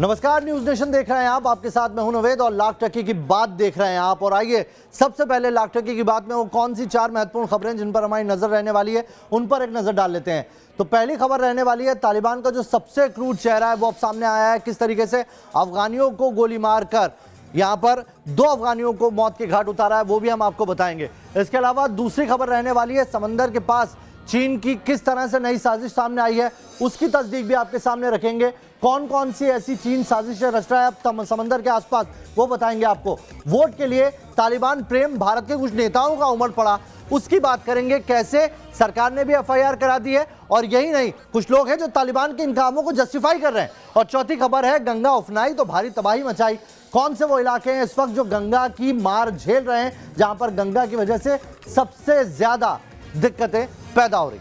नमस्कार, news nation देख रहे हैं आप। आपके साथ मैं हूं नवेद और लाख टकी की बात देख रहे हैं आप। और आइए सबसे पहले लाख टकी की बात में वो कौन सी 4 महत्वपूर्ण खबरें जिन पर हमारी नजर रहने वाली है उन पर एक नजर डाल लेते हैं। तो पहली खबर रहने वाली है तालिबान का जो सबसे क्रूर चेहरा है वो अब सामने आया है। किस तरीके से अफगानियों को गोली मारकर यहाँ पर 2 अफगानियों को मौत के घाट उतारा है वो भी हम आपको बताएंगे। इसके अलावा दूसरी खबर रहने वाली है समंदर के पास चीन की किस तरह से नई साजिश सामने आई है उसकी तस्दीक भी आपके सामने रखेंगे। कौन कौन सी ऐसी चीन साजिशें रच रहा है अब समंदर के आसपास वो बताएंगे आपको। वोट के लिए तालिबान प्रेम भारत के कुछ नेताओं का उमड़ पड़ा उसकी बात करेंगे। कैसे सरकार ने भी एफआईआर करा दी है और यही नहीं कुछ लोग हैं जो तालिबान के इन कामों को जस्टिफाई कर रहे हैं। और चौथी खबर है गंगा उफनाई तो भारी तबाही मचाई। कौन से वो इलाके हैं इस वक्त जो गंगा की मार झेल रहे हैं, जहां पर गंगा की वजह से सबसे ज्यादा दिक्कतें पैदा हो रही।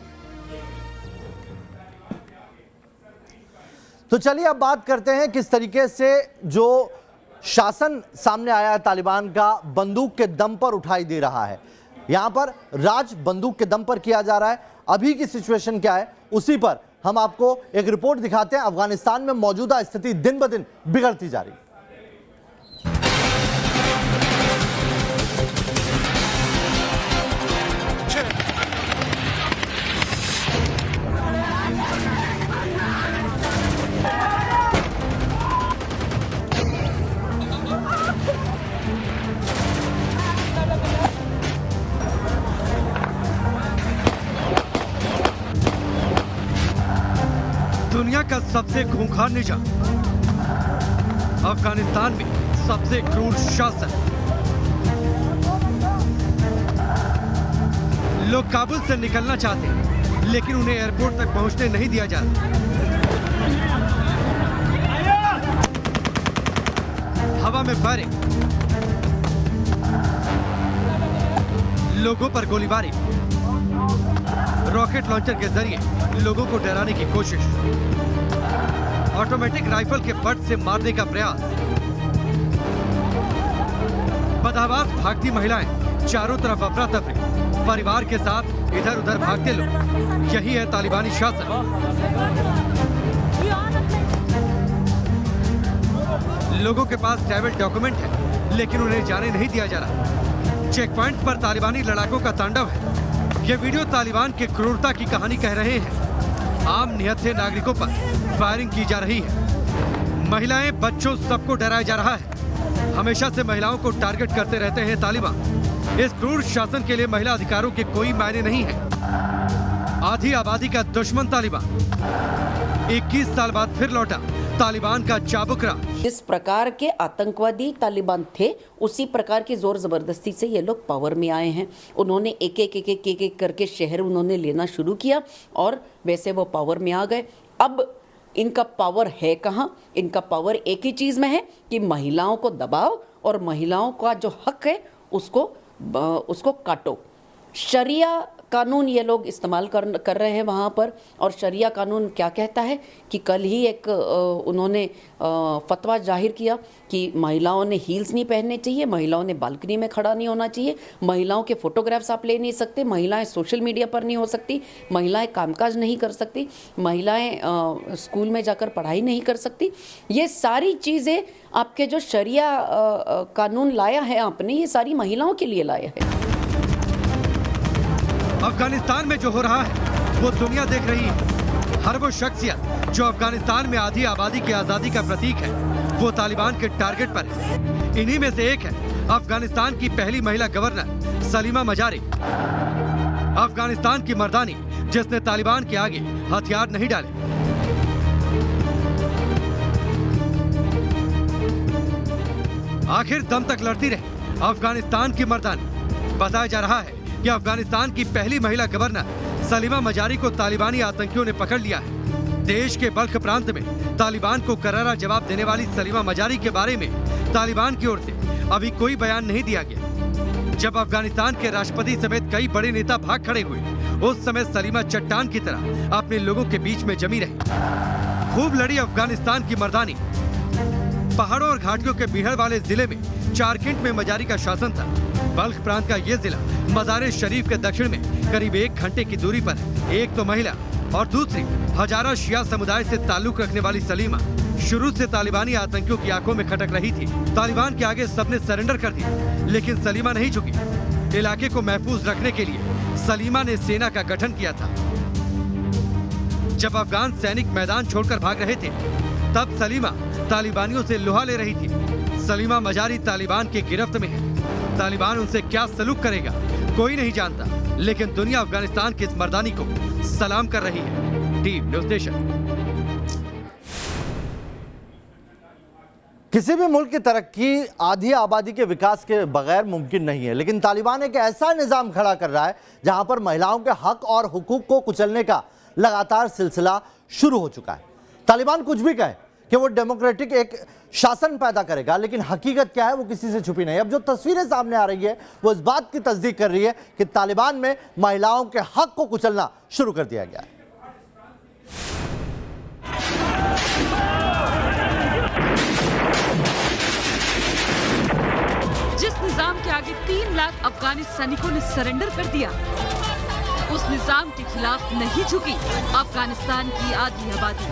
तो चलिए अब बात करते हैं किस तरीके से जो शासन सामने आया है तालिबान का बंदूक के दम पर उठाई दे रहा है। यहां पर राज बंदूक के दम पर किया जा रहा है। अभी की सिचुएशन क्या है उसी पर हम आपको एक रिपोर्ट दिखाते हैं। अफगानिस्तान में मौजूदा स्थिति दिन ब दिन बिगड़ती जा रही है। दुनिया का सबसे खूंखार निजाम, अफगानिस्तान में सबसे क्रूर शासन। लोग काबुल से निकलना चाहते हैं लेकिन उन्हें एयरपोर्ट तक पहुंचने नहीं दिया जाता। हवा में फायरिंग, लोगों पर गोलीबारी, रॉकेट लॉन्चर के जरिए लोगों को डराने की कोशिश, ऑटोमेटिक राइफल के बट से मारने का प्रयास, बदहवास भागती महिलाएं, चारों तरफ अफरा तफरी, परिवार के साथ इधर उधर भागते लोग। यही है तालिबानी शासन। लोगों के पास ट्रैवल डॉक्यूमेंट है लेकिन उन्हें जाने नहीं दिया जा रहा। चेक पॉइंट पर तालिबानी लड़ाकों का तांडव है। ये वीडियो तालिबान की क्रूरता की कहानी कह रहे हैं। आम नियत से नागरिकों पर फायरिंग की जा रही है। महिलाएं, बच्चों, सबको डराया जा रहा है। हमेशा से महिलाओं को टारगेट करते रहते हैं तालिबान। इस क्रूर शासन के लिए महिला अधिकारों के कोई मायने नहीं है। आधी आबादी का दुश्मन तालिबान 21 साल बाद फिर लौटा तालिबान का चाबुक राज। जिस प्रकार के आतंकवादी तालिबान थे उसी प्रकार की जोर जबरदस्ती से ये लोग पावर में आए हैं। उन्होंने एक एक करके शहर उन्होंने लेना शुरू किया और वैसे वो पावर में आ गए। अब इनका पावर है कहाँ? इनका पावर एक ही चीज़ में है कि महिलाओं को दबाओ और महिलाओं का जो हक है उसको काटो। शरिया कानून ये लोग इस्तेमाल कर रहे हैं वहाँ पर। और शरिया कानून क्या कहता है कि कल ही एक उन्होंने फतवा जाहिर किया कि महिलाओं ने हील्स नहीं पहनने चाहिए, महिलाओं ने बालकनी में खड़ा नहीं होना चाहिए, महिलाओं के फोटोग्राफ्स आप ले नहीं सकते, महिलाएं सोशल मीडिया पर नहीं हो सकती, महिलाएं कामकाज नहीं कर सकती, महिलाएं स्कूल में जाकर पढ़ाई नहीं कर सकती। ये सारी चीज़ें आपके जो शरिया कानून लाया है आपने, ये सारी महिलाओं के लिए लाया है। अफगानिस्तान में जो हो रहा है वो दुनिया देख रही है। हर वो शख्सियत जो अफगानिस्तान में आधी आबादी की आजादी का प्रतीक है वो तालिबान के टारगेट पर है। इन्हीं में से एक है अफगानिस्तान की पहली महिला गवर्नर सलीमा मजारी। अफगानिस्तान की मर्दानी जिसने तालिबान के आगे हथियार नहीं डाले। आखिर दम तक लड़ती रही अफगानिस्तान की मर्दानी। बताया जा रहा है कि अफगानिस्तान की पहली महिला गवर्नर सलीमा मजारी को तालिबानी आतंकियों ने पकड़ लिया है। देश के बल्ख प्रांत में तालिबान को करारा जवाब देने वाली सलीमा मजारी के बारे में तालिबान की ओर से अभी कोई बयान नहीं दिया गया। जब अफगानिस्तान के राष्ट्रपति समेत कई बड़े नेता भाग खड़े हुए उस समय सलीमा चट्टान की तरह अपने लोगों के बीच में जमी रही। खूब लड़ी अफगानिस्तान की मर्दानी। पहाड़ों और घाटियों के बिहड़ वाले जिले में चारकिंट में मजारी का शासन था। बल्ख प्रांत का ये जिला मज़ार शरीफ के दक्षिण में करीब 1 घंटे की दूरी पर है। एक तो महिला और दूसरी हजारा शिया समुदाय से ताल्लुक रखने वाली सलीमा शुरू से तालिबानी आतंकियों की आंखों में खटक रही थी। तालिबान के आगे सबने सरेंडर कर दिया, लेकिन सलीमा नहीं झुकी। इलाके को महफूज रखने के लिए सलीमा ने सेना का गठन किया था। जब अफगान सैनिक मैदान छोड़कर भाग रहे थे, तब सलीमा तालिबानियों से लोहा ले रही थी। सलीमा मजारी तालिबान के गिरफ्त में है। तालिबान उनसे क्या सलूक करेगा कोई नहीं जानता, लेकिन दुनिया अफगानिस्तान की इस मर्दानी को सलाम कर रही है। Team news nation. किसी भी मुल्क की तरक्की आधी आबादी के विकास के बगैर मुमकिन नहीं है, लेकिन तालिबान एक ऐसा निजाम खड़ा कर रहा है जहां पर महिलाओं के हक और हुकूक को कुचलने का लगातार सिलसिला शुरू हो चुका है। तालिबान कुछ भी कहे कि वो डेमोक्रेटिक एक शासन पैदा करेगा, लेकिन हकीकत क्या है वो किसी से छुपी नहीं। अब जो तस्वीरें सामने आ रही है वो इस बात की तस्दीक कर रही है कि तालिबान में महिलाओं के हक को कुचलना शुरू कर दिया गया है। जिस निजाम के आगे 3 लाख अफगानी सैनिकों ने सरेंडर कर दिया, उस निजाम के खिलाफ नहीं झुकी अफगानिस्तान की आधी आबादी।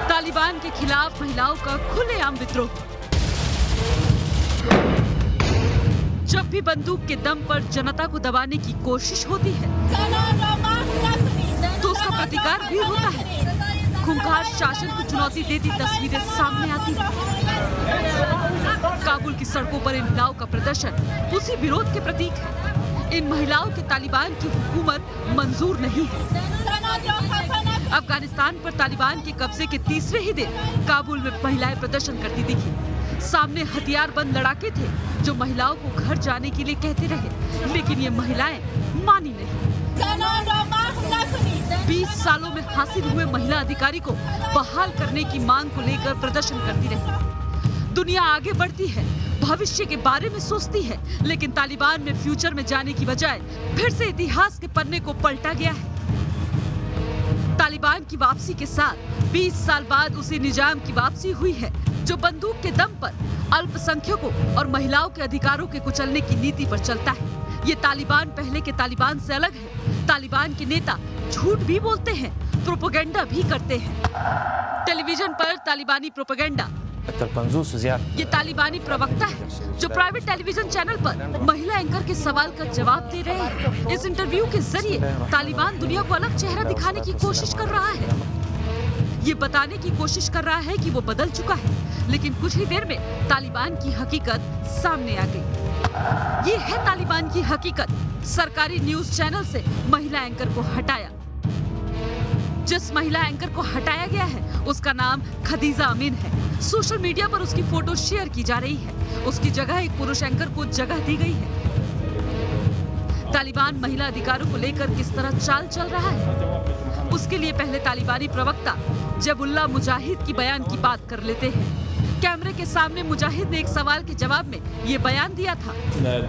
तालिबान के खिलाफ महिलाओं का खुलेआम विद्रोह। जब भी बंदूक के दम पर जनता को दबाने की कोशिश होती है तो उसका प्रतिकार भी होता है। खूंखार शासन को चुनौती देती तस्वीरें सामने आती हैं। काबुल की सड़कों पर इन महिलाओं का प्रदर्शन उसी विरोध के प्रतीक है। इन महिलाओं के तालिबान की हुकूमत मंजूर नहीं है। अफगानिस्तान पर तालिबान के कब्जे के तीसरे ही दिन काबुल में महिलाएं प्रदर्शन करती दिखी। सामने हथियारबंद लड़ाके थे जो महिलाओं को घर जाने के लिए कहते रहे, लेकिन ये महिलाएं मानी नहीं। 20 सालों में हासिल हुए महिला अधिकारी को बहाल करने की मांग को लेकर प्रदर्शन करती रही। दुनिया आगे बढ़ती है, भविष्य के बारे में सोचती है, लेकिन तालिबान में फ्यूचर में जाने की बजाय फिर से इतिहास के पन्ने को पलटा गया है। तालिबान की वापसी के साथ 20 साल बाद उसी निजाम की वापसी हुई है जो बंदूक के दम पर अल्पसंख्यकों और महिलाओं के अधिकारों के कुचलने की नीति पर चलता है। ये तालिबान पहले के तालिबान से अलग है। तालिबान के नेता झूठ भी बोलते हैं, प्रोपेगेंडा भी करते हैं। टेलीविजन पर तालिबानी प्रोपेगेंडा। ये तालिबानी प्रवक्ता है जो प्राइवेट टेलीविजन चैनल पर महिला एंकर के सवाल का जवाब दे रहे हैं। इस इंटरव्यू के जरिए तालिबान दुनिया को अलग चेहरा दिखाने की कोशिश कर रहा है। ये बताने की कोशिश कर रहा है कि वो बदल चुका है, लेकिन कुछ ही देर में तालिबान की हकीकत सामने आ गई। ये है तालिबान की हकीकत। सरकारी न्यूज चैनल से महिला एंकर को हटाया। जिस महिला एंकर को हटाया गया है उसका नाम खदीजा अमीन है। सोशल मीडिया पर उसकी फोटो शेयर की जा रही है। उसकी जगह एक पुरुष एंकर को जगह दी गई है। तालिबान महिला अधिकारों को लेकर किस तरह चाल चल रहा है, उसके लिए पहले तालिबानी प्रवक्ता जबुल्ला मुजाहिद की बयान की बात कर लेते हैं। कैमरे के सामने मुजाहिद ने एक सवाल के जवाब में ये बयान दिया था।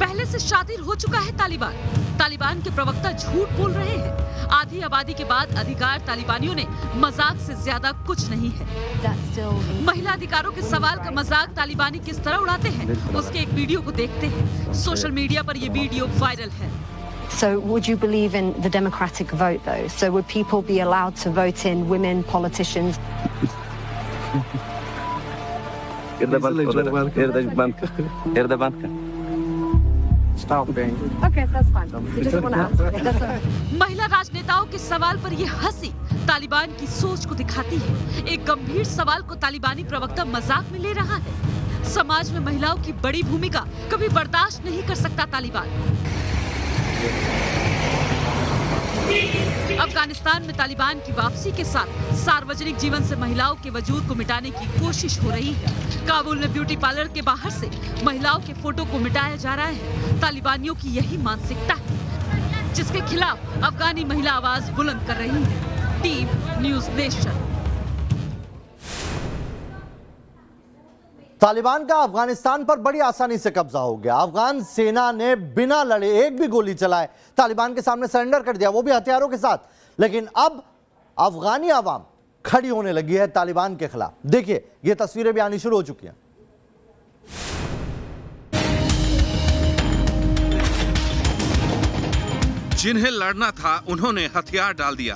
पहले से शातिर हो चुका है तालिबान। तालिबान के प्रवक्ता झूठ बोल रहे हैं। आधी आबादी के बाद अधिकार तालिबानियों ने मजाक से ज्यादा कुछ नहीं है। महिला अधिकारों के सवाल का मजाक तालिबानी किस तरह उड़ाते हैं, उसके एक वीडियो को देखते हैं। सोशल मीडिया पर ये वीडियो वायरल है। So would you believe in the democratic vote though? So would people be allowed to vote in women politicians? Okay, that's fine. We just want to ask. महिला राजनेताओं के सवाल पर ये हंसी तालिबान की सोच को दिखाती है। एक गंभीर सवाल को तालिबानी प्रवक्ता मजाक में ले रहा है। समाज में महिलाओं की बड़ी भूमिका कभी बर्दाश्त नहीं कर सकता तालिबान। अफगानिस्तान में तालिबान की वापसी के साथ सार्वजनिक जीवन से महिलाओं के वजूद को मिटाने की कोशिश हो रही है। काबुल में ब्यूटी पार्लर के बाहर से महिलाओं के फोटो को मिटाया जा रहा है। तालिबानियों की यही मानसिकता है जिसके खिलाफ अफगानी महिला आवाज बुलंद कर रही है। Team news nation. तालिबान का अफगानिस्तान पर बड़ी आसानी से कब्जा हो गया। अफगान सेना ने बिना लड़े एक भी गोली चलाए तालिबान के सामने सरेंडर कर दिया, वो भी हथियारों के साथ। लेकिन अब अफगानी आवाम खड़ी होने लगी है तालिबान के खिलाफ। देखिए, ये तस्वीरें भी आनी शुरू हो चुकी हैं। जिन्हें लड़ना था उन्होंने हथियार डाल दिया।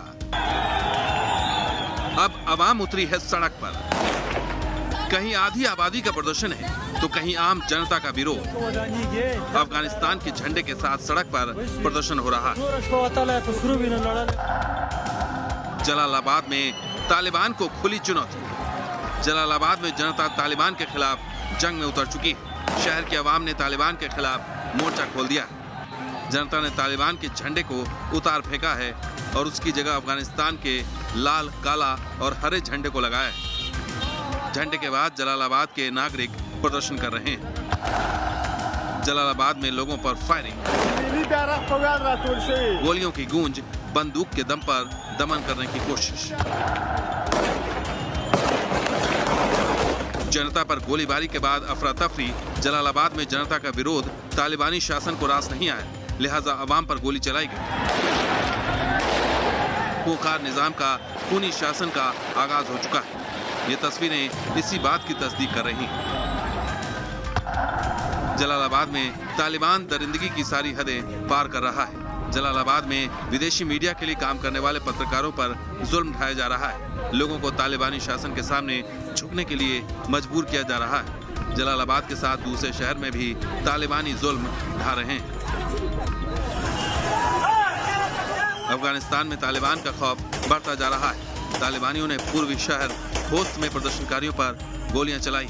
अब आवाम उतरी है सड़क पर। कहीं आधी आबादी का प्रदर्शन है तो कहीं आम जनता का विरोध। अफगानिस्तान के झंडे के साथ सड़क पर प्रदर्शन हो रहा है। जलालाबाद में तालिबान को खुली चुनौती। जलालाबाद में जनता तालिबान के खिलाफ जंग में उतर चुकी है। शहर की आवाम ने तालिबान के खिलाफ मोर्चा खोल दिया। जनता ने तालिबान के झंडे को उतार फेंका है और उसकी जगह अफगानिस्तान के लाल, काला और हरे झंडे को लगाया है। झंडे के बाद जलालाबाद के नागरिक प्रदर्शन कर रहे हैं। जलालाबाद में लोगों पर फायरिंग, गोलियों की गूंज, बंदूक के दम पर दमन करने की कोशिश। जनता पर गोलीबारी के बाद अफरा तफरी। जलालाबाद में जनता का विरोध तालिबानी शासन को रास नहीं आया, लिहाजा अवाम पर गोली चलाई गई। खूंखार निजाम का खूनी शासन का आगाज हो चुका है। ये तस्वीरें इसी बात की तस्दीक कर रही हैं। जलालाबाद में तालिबान दरिंदगी की सारी हदें पार कर रहा है। जलालाबाद में विदेशी मीडिया के लिए काम करने वाले पत्रकारों पर जुल्म ढाया जा रहा है। लोगों को तालिबानी शासन के सामने झुकने के लिए मजबूर किया जा रहा है। जलालाबाद के साथ दूसरे शहर में भी तालिबानी जुल्म ढा रहे हैं। अफगानिस्तान में तालिबान का खौफ बढ़ता जा रहा है। तालिबानियों ने पूर्वी शहर होस्ट में प्रदर्शनकारियों पर गोलियां चलाई।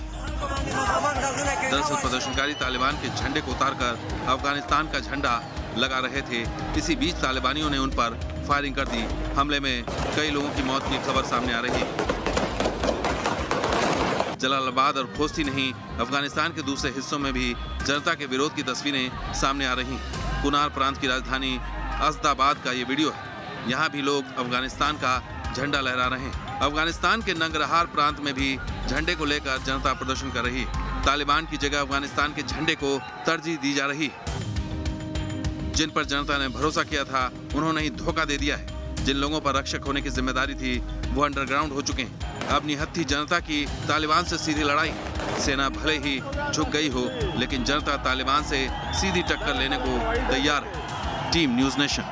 दरअसल प्रदर्शनकारी तालिबान के झंडे को उतारकर अफगानिस्तान का झंडा लगा रहे थे। इसी बीच तालिबानियों ने उन पर फायरिंग कर दी। हमले में कई लोगों की मौत की खबर सामने आ रही है। जलालाबाद और खोस्ती नहीं, अफगानिस्तान के दूसरे हिस्सों में भी जनता के विरोध की तस्वीरें सामने आ रही हैं। कुनार प्रांत की राजधानी असदाबाद का ये वीडियो है। यहाँ भी लोग अफगानिस्तान का झंडा लहरा रहे हैं। अफगानिस्तान के नंगरहार प्रांत में भी झंडे को लेकर जनता प्रदर्शन कर रही है। तालिबान की जगह अफगानिस्तान के झंडे को तरजीह दी जा रही है। जिन पर जनता ने भरोसा किया था उन्होंने ही धोखा दे दिया है। जिन लोगों पर रक्षक होने की जिम्मेदारी थी वो अंडरग्राउंड हो चुके हैं। अब निहत्थी जनता की तालिबान से सीधी लड़ाई। सेना भले ही झुक गई हो, लेकिन जनता तालिबान से सीधी टक्कर लेने को तैयार है। Team news nation.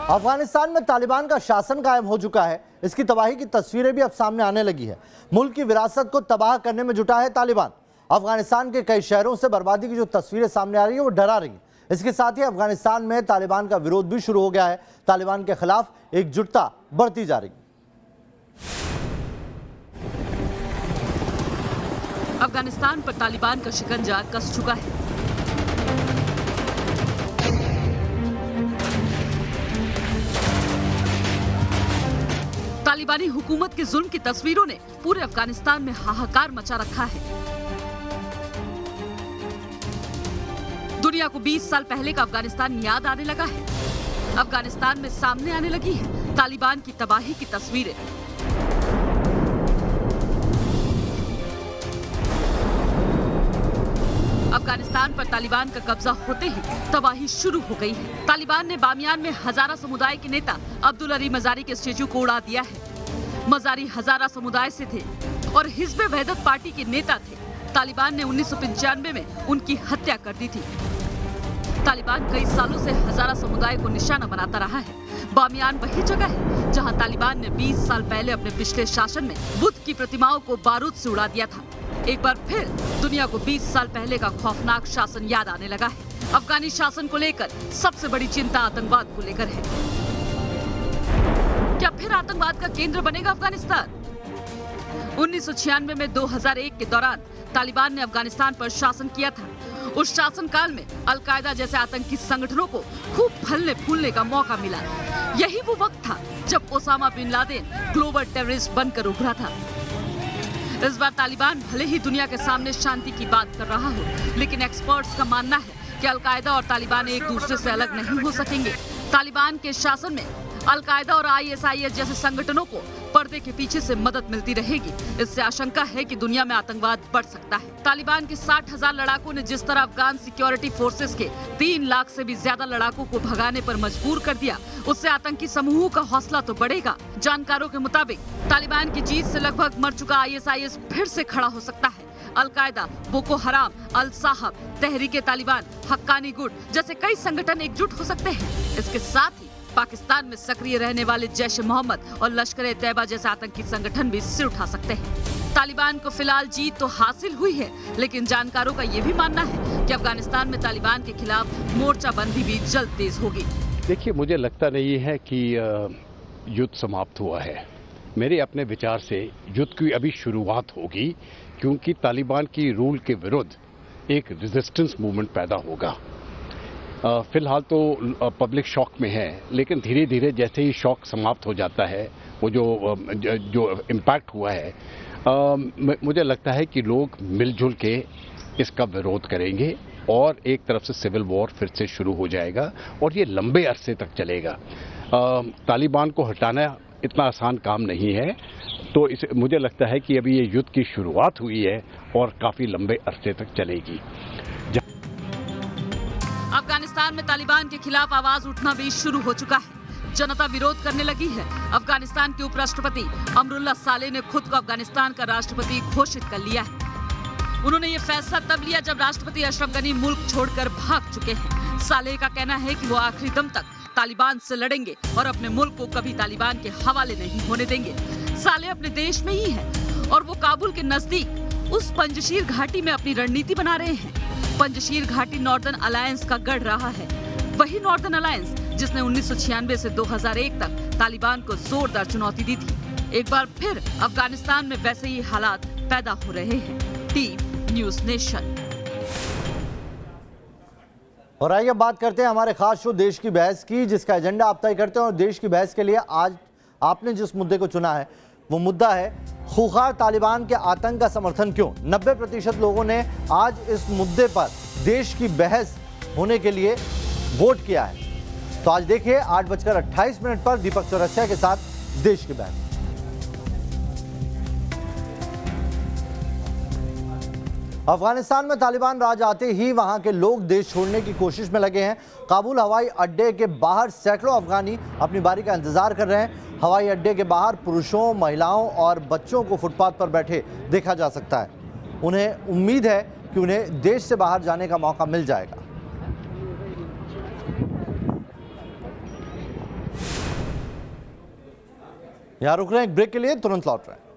अफगानिस्तान में तालिबान का शासन कायम हो चुका है। इसकी तबाही की तस्वीरें भी अब सामने आने लगी है। मुल्क की विरासत को तबाह करने में जुटा है तालिबान। अफगानिस्तान के कई शहरों से बर्बादी की जो तस्वीरें सामने आ रही है वो डरा रही है। इसके साथ ही अफगानिस्तान में तालिबान का विरोध भी शुरू हो गया है। तालिबान के खिलाफ एकजुटता बढ़ती जा रही है। अफगानिस्तान पर तालिबान का शिकंजा कस चुका है। तालिबानी हुकूमत की जुल्म की तस्वीरों ने पूरे अफगानिस्तान में हाहाकार मचा रखा है। दुनिया को 20 साल पहले का अफगानिस्तान याद आने लगा है। अफगानिस्तान में सामने आने लगी है तालिबान की तबाही की तस्वीरें। अफगानिस्तान पर तालिबान का कब्जा होते ही तबाही शुरू हो गई है। तालिबान ने बामियान में हजारा समुदाय के नेता अब्दुल अली मजारी के स्टेचू को उड़ा दिया है। मजारी हजारा समुदाय से थे और हिज़्ब वहदत पार्टी के नेता थे। तालिबान ने 1995 में उनकी हत्या कर दी थी। तालिबान कई सालों से हजारा समुदाय को निशाना बनाता रहा है। बामियान वही जगह है जहां तालिबान ने 20 साल पहले अपने पिछले शासन में बुद्ध की प्रतिमाओं को बारूद से उड़ा दिया था। एक बार फिर दुनिया को 20 साल पहले का खौफनाक शासन याद आने लगा है। अफगानी शासन को लेकर सबसे बड़ी चिंता आतंकवाद को लेकर है। क्या फिर आतंकवाद का केंद्र बनेगा अफगानिस्तान? 1996 में 2001 के दौरान तालिबान ने अफगानिस्तान पर शासन किया था। उस शासनकाल में अल-कायदा जैसे आतंकी संगठनों को खूब फलने फूलने का मौका मिला। यही वो वक्त था जब Osama bin Laden global terrorist बनकर उभरा था। इस बार तालिबान भले ही दुनिया के सामने शांति की बात कर रहा हो, लेकिन एक्सपर्ट्स का मानना है कि अल-कायदा और तालिबान एक दूसरे से अलग नहीं हो सकेंगे। तालिबान के शासन में अल-कायदा और ISIS जैसे संगठनों को पर्दे के पीछे से मदद मिलती रहेगी। इससे आशंका है कि दुनिया में आतंकवाद बढ़ सकता है। तालिबान के 60,000 लड़ाकों ने जिस तरह अफगान सिक्योरिटी फोर्सेस के 3 लाख से भी ज्यादा लड़ाकों को भगाने पर मजबूर कर दिया, उससे आतंकी समूहों का हौसला तो बढ़ेगा। जानकारों के मुताबिक तालिबान की जीत से लगभग मर चुका ISIS फिर से खड़ा हो सकता है। अलकायदा, बोको हराम, अल साहब, तहरीके तालिबान, हक्कानी गुट जैसे कई संगठन एकजुट हो सकते हैं। इसके साथ ही पाकिस्तान में सक्रिय रहने वाले जैश ए मोहम्मद और लश्कर-ए-तैयबा जैसे आतंकी संगठन भी सिर उठा सकते हैं। तालिबान को फिलहाल जीत तो हासिल हुई है, लेकिन जानकारों का ये भी मानना है कि अफगानिस्तान में तालिबान के खिलाफ मोर्चाबंदी भी जल्द तेज होगी। देखिए, मुझे लगता नहीं है कि युद्ध समाप्त हुआ है। मेरे अपने विचार से युद्ध की अभी शुरुआत होगी, क्योंकि तालिबान की रूल के विरुद्ध एक रेजिस्टेंस मूवमेंट पैदा होगा। फिलहाल तो पब्लिक शॉक में है, लेकिन धीरे धीरे जैसे ही शॉक समाप्त हो जाता है, वो जो इम्पैक्ट हुआ है, मुझे लगता है कि लोग मिलजुल के इसका विरोध करेंगे और एक तरफ से सिविल वॉर फिर से शुरू हो जाएगा और ये लंबे अरसे तक चलेगा। तालिबान को हटाना इतना आसान काम नहीं है, तो मुझे लगता है कि अभी ये युद्ध की शुरुआत हुई है और काफी लंबे अरसे तक चलेगी। अफगानिस्तान में तालिबान के खिलाफ आवाज उठना भी शुरू हो चुका है। जनता विरोध करने लगी है। अफगानिस्तान के उपराष्ट्रपति अमरुल्लाह सालेह ने खुद को अफगानिस्तान का राष्ट्रपति घोषित कर लिया है। उन्होंने ये फैसला तब लिया जब राष्ट्रपति अशरफ गनी मुल्क छोड़कर भाग चुके हैं। सालेह का कहना है कि वो आखिरी दम तक तालिबान से लड़ेंगे और अपने मुल्क को कभी तालिबान के हवाले नहीं होने देंगे। सालेह अपने देश में ही है और वो काबुल के नजदीक उस पंजशीर घाटी में अपनी रणनीति बना रहे हैं। पंजशीर घाटी नॉर्दर्न अलायंस का गढ़ रहा है, वही नॉर्दर्न अलायंस जिसने 1996 से 2001 तक तालिबान को जोरदार चुनौती दी थी। एक बार फिर अफगानिस्तान में वैसे ही हालात पैदा हो रहे हैं। Team news nation. और आइए बात करते हैं हमारे खास शो देश की बहस की, जिसका एजेंडा आप तय करते हैं। और देश की बहस के लिए आज आपने जिस मुद्दे को चुना है वो मुद्दा है खूंखार तालिबान के आतंक का समर्थन क्यों। 90% लोगों ने आज इस मुद्दे पर देश की बहस होने के लिए वोट किया है। तो आज देखिए 8:28 पर दीपक चौरसिया के साथ देश की बहस। अफगानिस्तान में तालिबान राज आते ही वहां के लोग देश छोड़ने की कोशिश में लगे हैं। काबुल हवाई अड्डे के बाहर सैकड़ों अफगानी अपनी बारी का इंतजार कर रहे हैं। हवाई अड्डे के बाहर पुरुषों, महिलाओं और बच्चों को फुटपाथ पर बैठे देखा जा सकता है। उन्हें उम्मीद है कि उन्हें देश से बाहर जाने का मौका मिल जाएगा। यहां रुक रहे हैं एक ब्रेक के लिए, तुरंत लौट रहे हैं।